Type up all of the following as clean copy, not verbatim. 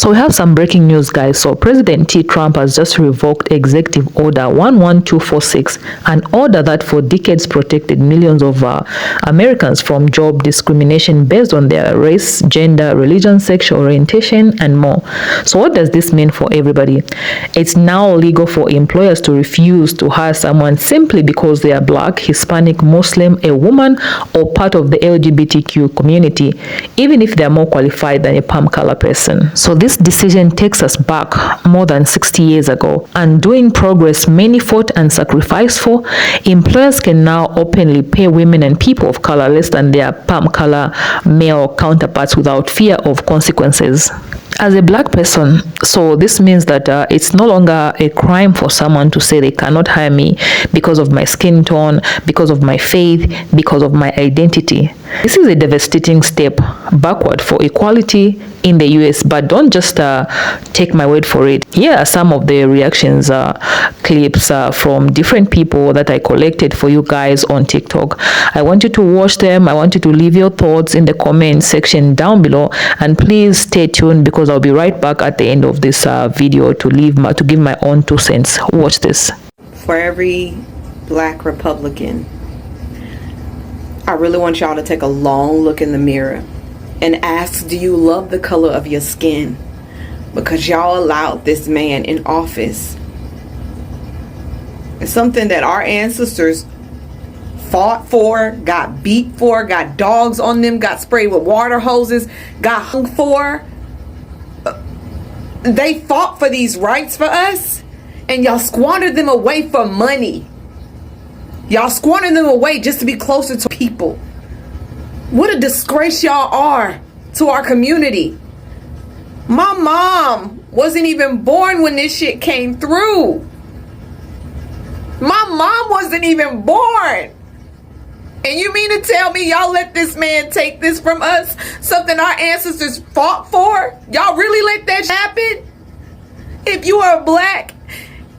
So we have some breaking news, guys. So President Trump has just revoked Executive Order 11246, an order that for decades protected millions of Americans from job discrimination based on their race, gender, religion, sexual orientation, and more. So what does this mean for everybody? It's now legal for employers to refuse to hire someone simply because they are Black, Hispanic, Muslim, a woman, or part of the LGBTQ community, even if they are more qualified than a palm color person. So this decision takes us back more than 60 years ago, and doing progress many fought and sacrificed for. Employers can now openly pay women and people of color less than their palm color male counterparts without fear of consequences. As a Black person, so this means that it's no longer a crime for someone to say they cannot hire me because of my skin tone, because of my faith, because of my identity. This is a devastating step backward for equality in the US, but don't just take my word for it. Here are some of the reactions clips from different people that I collected for you guys on TikTok. I want you to watch them. I want you to leave your thoughts in the comment section down below, and please stay tuned because I'll be right back at the end of this video to give my own 2 cents. Watch this. For every Black Republican, I really want y'all to take a long look in the mirror and ask, do you love the color of your skin? Because y'all allowed this man in office. It's something that our ancestors fought for, got beat for, got dogs on them, got sprayed with water hoses, got hung for. They fought for these rights for us, and y'all squandered them away for money. Y'all squandered them away just to be closer to people. What a disgrace y'all are to our community. My mom wasn't even born when this shit came through. My mom wasn't even born. And you mean to tell me y'all let this man take this from us? Something our ancestors fought for? Y'all really let that happen? If you are Black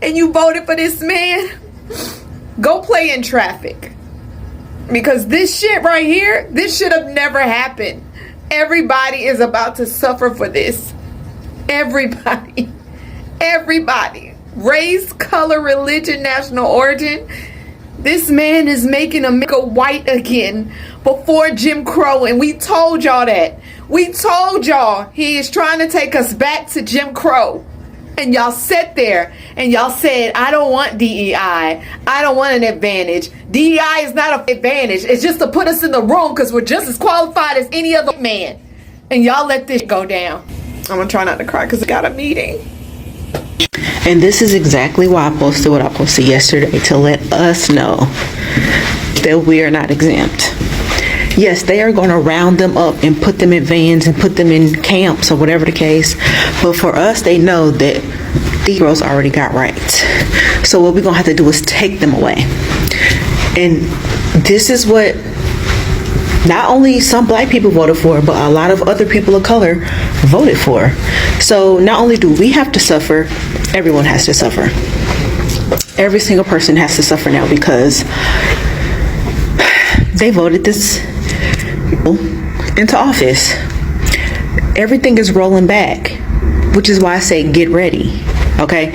and you voted for this man, go play in traffic. Because this shit right here, this should have never happened. Everybody is about to suffer for this. Everybody. Everybody. Race, color, religion, national origin. This man is making America white again before Jim Crow, and we told y'all that. We told y'all he is trying to take us back to Jim Crow. And y'all sat there and y'all said, I don't want DEI. I don't want an advantage. DEI is not an advantage. It's just to put us in the room because we're just as qualified as any other man. And y'all let this go down. I'm going to try not to cry because I got a meeting. And this is exactly why I posted what I posted yesterday, to let us know that we are not exempt. Yes, they are going to round them up and put them in vans and put them in camps or whatever the case. But for us, they know that these girls already got rights. So what we're going to have to do is take them away. And this is what not only some Black people voted for, but a lot of other people of color voted for. So not only do we have to suffer, everyone has to suffer. Every single person has to suffer now because they voted this into office. Everything is rolling back, which is why I say get ready. Okay,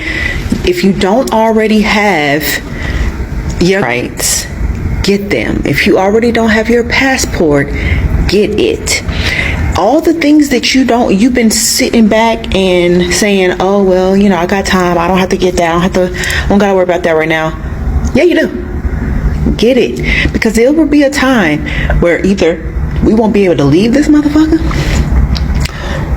if you don't already have your rights, get them. If you already don't have your passport, get it. All the things that you've been sitting back and saying, oh well, you know, I got time, I don't have to get that, I don't gotta worry about that right now. Yeah, you do. Get it, because there will be a time where either we won't be able to leave this motherfucker,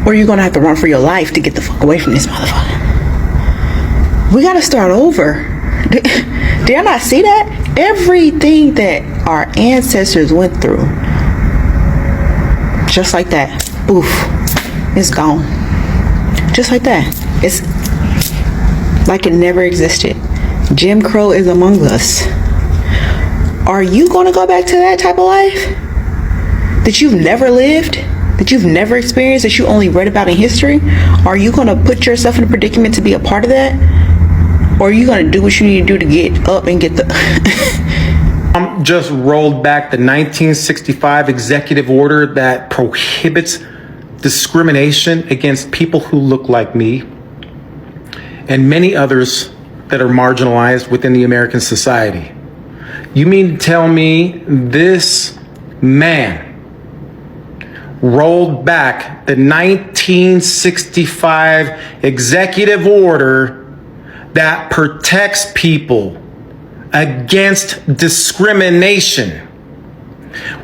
or you're gonna have to run for your life to get the fuck away from this motherfucker. We gotta start over. Did y'all not see that? Everything that our ancestors went through, just like that, oof, it's gone. Just like that. It's like it never existed. Jim Crow is among us. Are you going to go back to that type of life that you've never lived, that you've never experienced, that you only read about in history? Are you going to put yourself in a predicament to be a part of that? Or are you going to do what you need to do to get up and get the... Just rolled back the 1965 executive order that prohibits discrimination against people who look like me and many others that are marginalized within the American society. You mean to tell me this man rolled back the 1965 executive order that protects people against discrimination?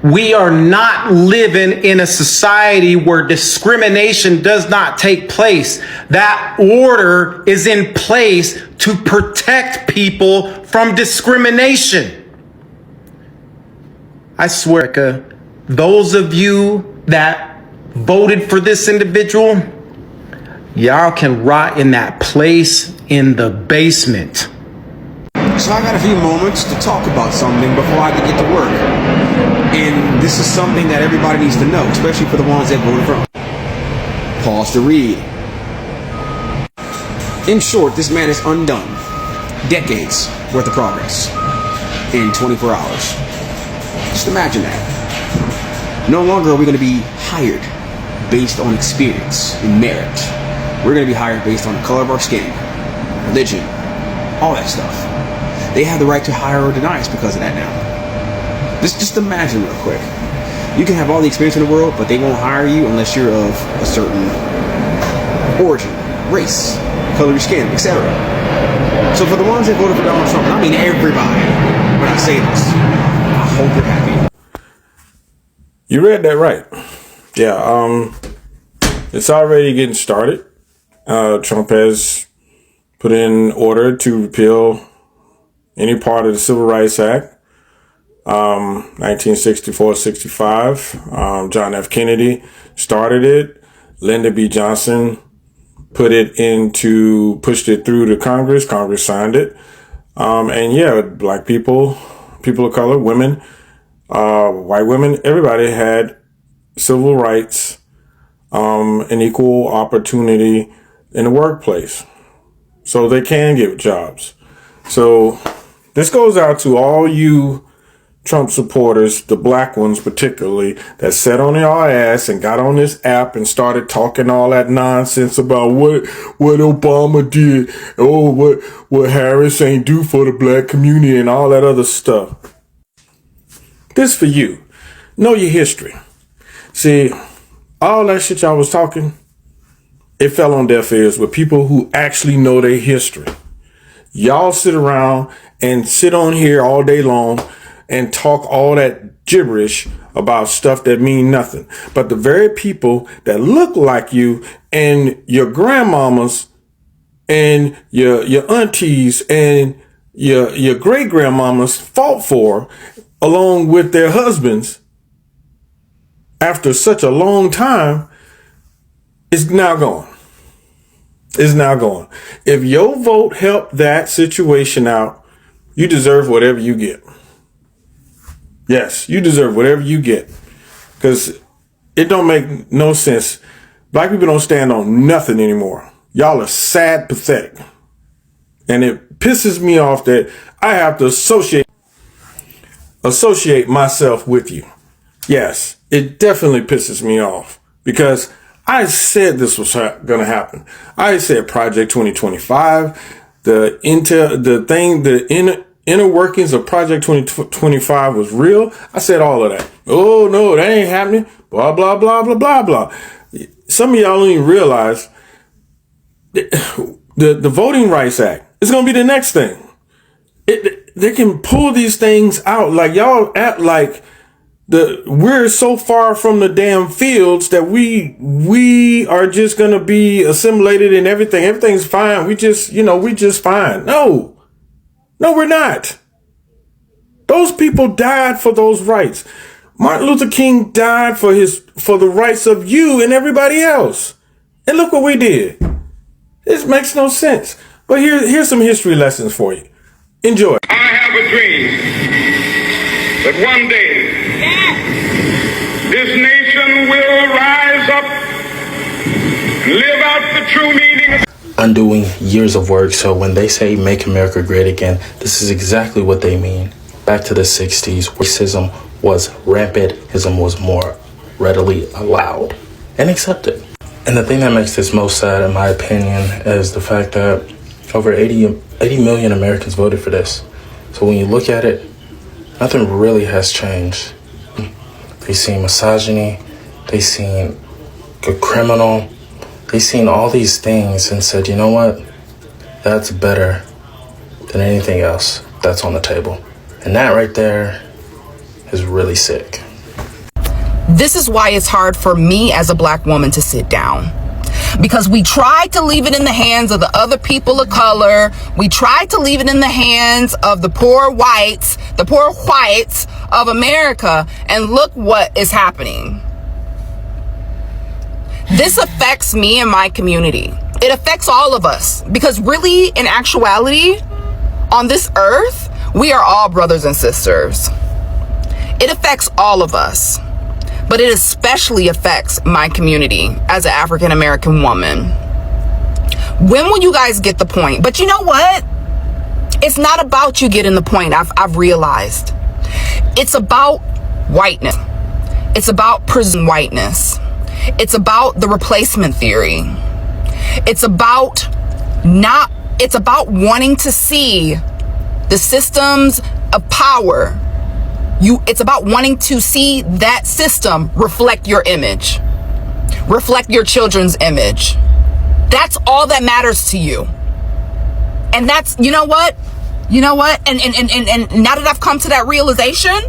We are not living in a society where discrimination does not take place. That order is in place to protect people from discrimination. I swear, those of you that voted for this individual, y'all can rot in that place in the basement. So I got a few moments to talk about something before I can get to work. And this is something that everybody needs to know, especially for the ones that voted for him. Pause to read. In short, this man has undone decades worth of progress in 24 hours. Just imagine that. No longer are we going to be hired based on experience and merit. We're going to be hired based on the color of our skin, religion, all that stuff. They have the right to hire or deny us because of that now. Just imagine real quick. You can have all the experience in the world, but they won't hire you unless you're of a certain origin, race, color of your skin, etc. So for the ones that voted for Donald Trump, and I mean everybody, when I say this, I hope you're happy. You read that right. Yeah, it's already getting started. Trump has put in order to repeal any part of the Civil Rights Act, 1964-65. John F. Kennedy started it. Lyndon B. Johnson pushed it through to Congress. Congress signed it. And yeah, black people, people of color, women, white women, everybody had civil rights, and equal opportunity in the workplace. So they can get jobs. So this goes out to all you Trump supporters, the black ones particularly, that sat on your ass and got on this app and started talking all that nonsense about what Obama did, what Harris ain't do for the black community and all that other stuff. This for you. Know your history. See, all that shit y'all was talking, it fell on deaf ears with people who actually know their history. Y'all sit around and sit on here all day long and talk all that gibberish about stuff that mean nothing. But the very people that look like you and your grandmamas and your aunties and your great grandmamas fought for, along with their husbands, after such a long time, is now gone. Is now gone. If your vote helped that situation out, you deserve whatever you get. Yes, you deserve whatever you get. Because it don't make no sense. Black people don't stand on nothing anymore. Y'all are sad, pathetic. And it pisses me off that I have to associate myself with you. Yes, it definitely pisses me off because I said this was going to happen. I said Project 2025, the inner workings of Project 2025 was real. I said all of that. Oh no, that ain't happening. Blah, blah, blah, blah, blah, blah. Some of y'all don't even realize the Voting Rights Act is going to be the next thing. They can pull these things out like y'all act like we're so far from the damn fields that we are just going to be assimilated in everything. Everything's fine. We just fine. No, we're not. Those people died for those rights. Martin Luther King died for the rights of you and everybody else. And look what we did. This makes no sense. But here's some history lessons for you. Enjoy. I have a dream that one day this nation will rise up and live out the true meaning of undoing years of work. So when they say make America great again, this is exactly what they mean. Back to the 60s, racism was rampant, racism was more readily allowed. and accept it. And the thing that makes this most sad, in my opinion, is the fact that over 80 million Americans voted for this. So when you look at it, nothing really has changed. They seen misogyny, they seen a criminal, they seen all these things and said, you know what? That's better than anything else that's on the table. And that right there is really sick. This is why it's hard for me as a black woman to sit down. Because we tried to leave it in the hands of the other people of color. We tried to leave it in the hands of the poor whites of America. And look what is happening. This affects me and my community. It affects all of us. Because really, in actuality, on this earth, we are all brothers and sisters. It affects all of us. But it especially affects my community as an African American woman. When will you guys get the point? But you know what? It's not about you getting the point, I've realized. It's about whiteness. It's about prison whiteness. It's about the replacement theory. It's about wanting to see the systems of power. It's about wanting to see that system reflect your image, reflect your children's image. That's all that matters to you. And that's, you know what? And now that I've come to that realization,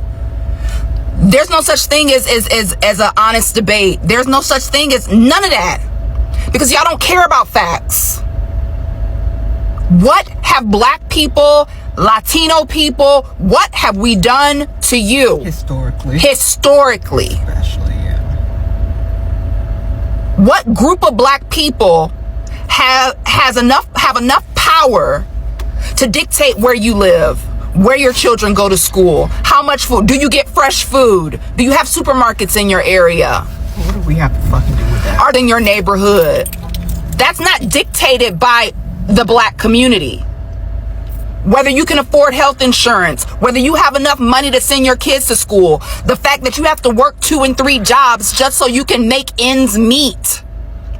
there's no such thing as an honest debate. There's no such thing as none of that, because y'all don't care about facts. What have black people, Latino people, what have we done to you? Historically. Especially, yeah. What group of black people have enough power to dictate where you live, where your children go to school, how much food? Do you get fresh food? Do you have supermarkets in your area? What do we have to fucking do with that? Are in your neighborhood? That's not dictated by the black community. Whether you can afford health insurance, whether you have enough money to send your kids to school, the fact that you have to work 2 and 3 jobs just so you can make ends meet.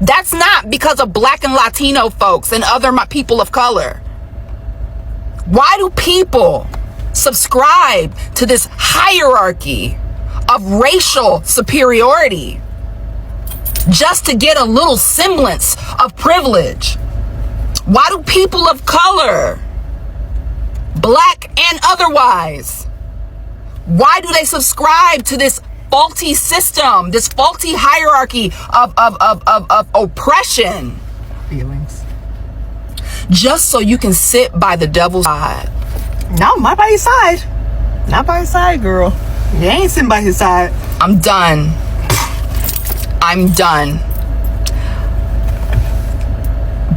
That's not because of black and Latino folks and other people of color. Why do people subscribe to this hierarchy of racial superiority just to get a little semblance of privilege? Why do people of color, black and otherwise, why do they subscribe to this faulty system, this faulty hierarchy of oppression? Feelings. Just so you can sit by the devil's side. No, not by his side. Not by his side, girl. You ain't sitting by his side. I'm done.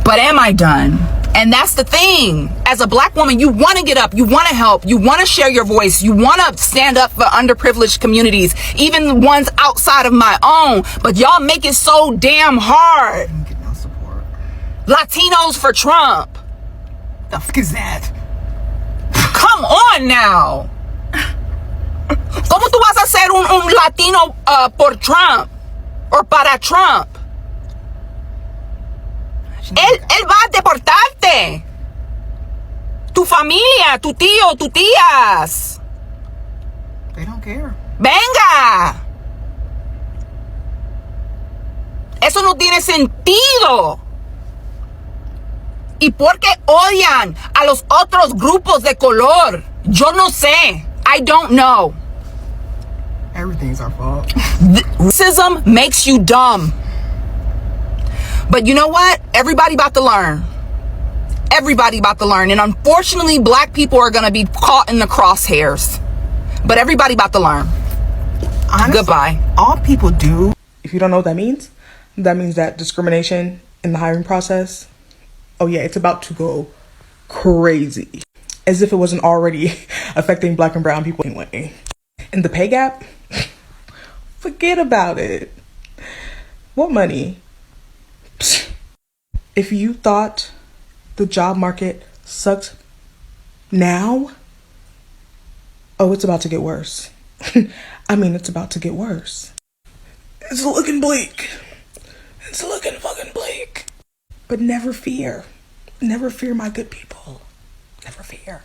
But am I done? And that's the thing. As a black woman, you want to get up, you want to help, you want to share your voice, you want to stand up for underprivileged communities, even the ones outside of my own. But y'all make it so damn hard. I don't get no support. Latinos for Trump. The fuck is that? Come on now. ¿Cómo tú vas a ser un latino por Trump? Or para Trump? Él va a deportarte. Tu familia, tu tío, tus tías. They don't care. Venga. Eso no tiene sentido. ¿Y por qué odian a los otros grupos de color? Yo no sé. I don't know. Everything's our fault. Racism makes you dumb. But you know what? Everybody about to learn. Everybody about to learn. And unfortunately, black people are going to be caught in the crosshairs. But everybody about to learn. Honestly, Goodbye. All people do, if you don't know what that means that discrimination in the hiring process, oh yeah, it's about to go crazy. As if it wasn't already affecting black and brown people anyway. And the pay gap, forget about it. What money? If you thought the job market sucked now, oh, it's about to get worse. I mean, it's about to get worse. It's looking bleak. It's looking fucking bleak. But never fear. Never fear, my good people. Never fear.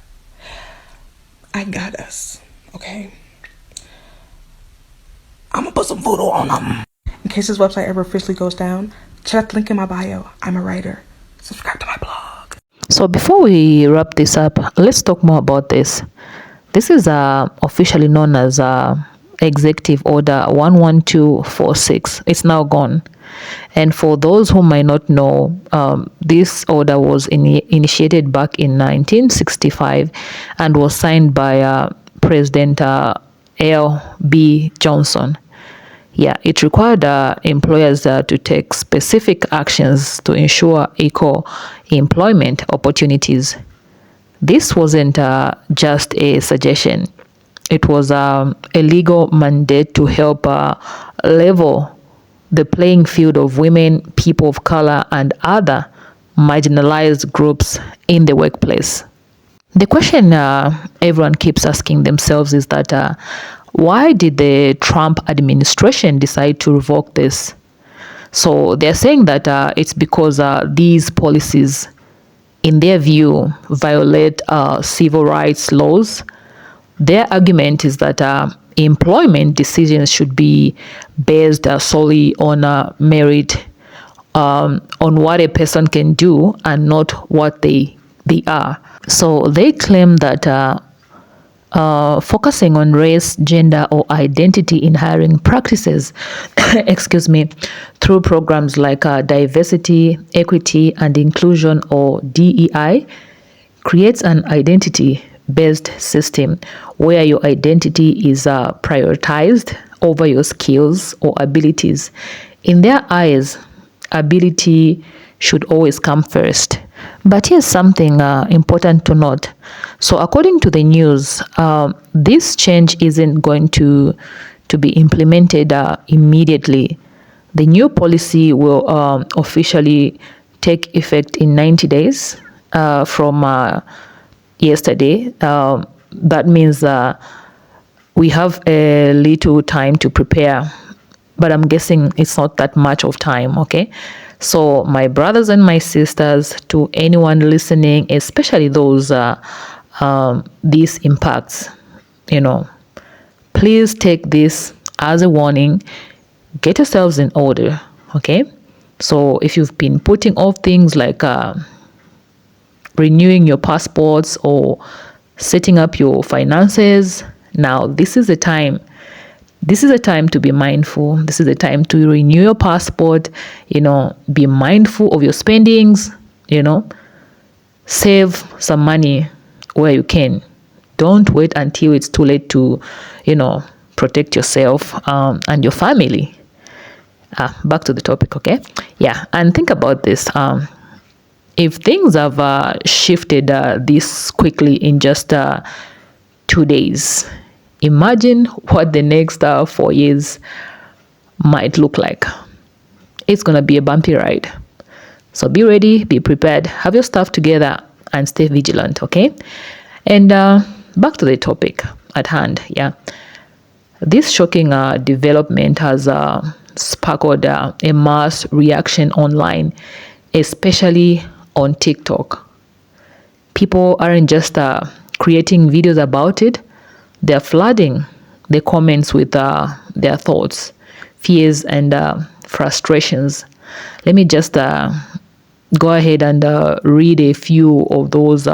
I got us, okay? I'm gonna put some voodoo on them. In case this website ever officially goes down, check out the link in my bio. I'm a writer. Subscribe to my blog. So before we wrap this up, let's talk more about this. This is officially known as Executive Order 11246. It's now gone. And for those who might not know, this order was initiated back in 1965 and was signed by President L.B. Johnson. Yeah, it required employers to take specific actions to ensure equal employment opportunities. This wasn't just a suggestion. It was a legal mandate to help level the playing field of women, people of color, and other marginalized groups in the workplace. The question everyone keeps asking themselves is that why did the Trump administration decide to revoke this? So they're saying that it's because these policies, in their view, violate civil rights laws. Their argument is that employment decisions should be based solely on merit, on what a person can do and not what they are. So they claim that focusing on race, gender, or identity in hiring practices, excuse me, through programs like diversity, equity, and inclusion, or DEI, creates an identity-based system where your identity is prioritized over your skills or abilities. In their eyes, ability should always come first. But here's something important to note. So according to the news, this change isn't going to be implemented immediately. The new policy will officially take effect in 90 days from yesterday. That means we have a little time to prepare, but I'm guessing it's not that much of time, okay? So my brothers and my sisters, to anyone listening, especially those these impacts, please take this as a warning. Get yourselves in order, okay? So if you've been putting off things like renewing your passports or setting up your finances, now this is the time. This is a time to be mindful. This is a time to renew your passport, be mindful of your spendings, save some money where you can. Don't wait until it's too late to, protect yourself and your family. Back to the topic, okay? Yeah, and think about this. If things have shifted this quickly in just 2 days, imagine what the next 4 years might look like. It's going to be a bumpy ride. So be ready, be prepared, have your stuff together, and stay vigilant, okay? And back to the topic at hand, yeah. This shocking development has sparked a mass reaction online, especially on TikTok. People aren't just creating videos about it. They're flooding the comments with their thoughts, fears, and frustrations. Let me just go ahead and read a few of those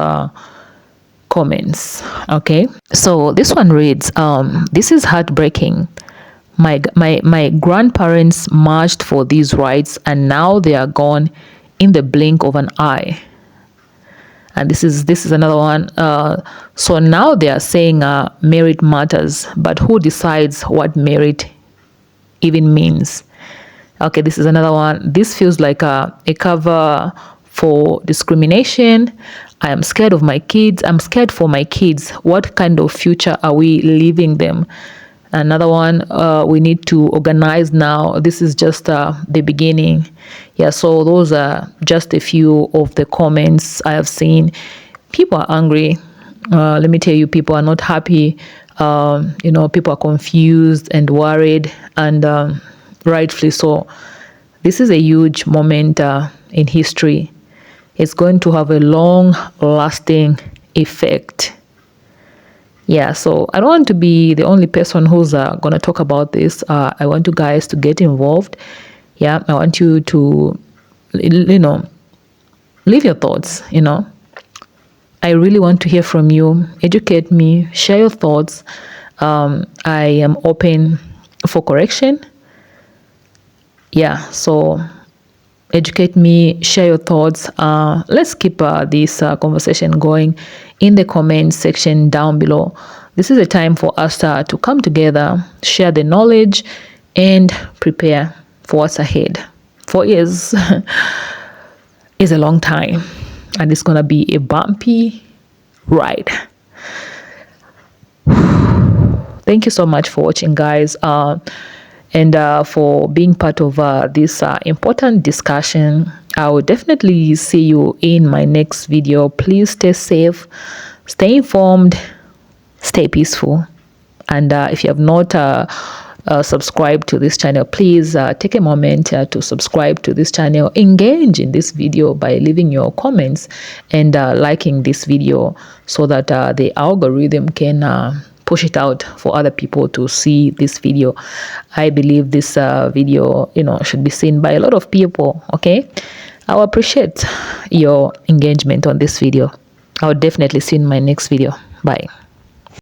comments, okay? So this one reads, this is heartbreaking. My grandparents marched for these rights and now they are gone in the blink of an eye. And this is another one. So now they are saying merit matters, but who decides what merit even means? Okay, this is another one. This feels like a cover for discrimination. I am scared of my kids. I'm scared for my kids. What kind of future are we leaving them? Another one, we need to organize now. This is just the beginning. Yeah, so those are just a few of the comments I have seen. People are angry. Let me tell you, people are not happy. People are confused and worried, and rightfully so. This is a huge moment in history. It's going to have a long-lasting effect. Yeah, so I don't want to be the only person who's going to talk about this. I want you guys to get involved. Yeah, I want you to, leave your thoughts, I really want to hear from you. Educate me, share your thoughts. I am open for correction. Yeah, so educate me, share your thoughts. Let's keep this conversation going in the comment section down below. This is a time for us to come together, share the knowledge, and prepare for what's ahead. 4 years is a long time, and it's going to be a bumpy ride. Thank you so much for watching, guys, and for being part of this important discussion. I will definitely see you in my next video. Please stay safe, stay informed, stay peaceful. And if you have not subscribed to this channel, please take a moment to subscribe to this channel. Engage in this video by leaving your comments and liking this video, so that the algorithm can push it out for other people to see this video. I believe this video, should be seen by a lot of people. Okay, I will appreciate your engagement on this video. I'll definitely see you in my next video. Bye.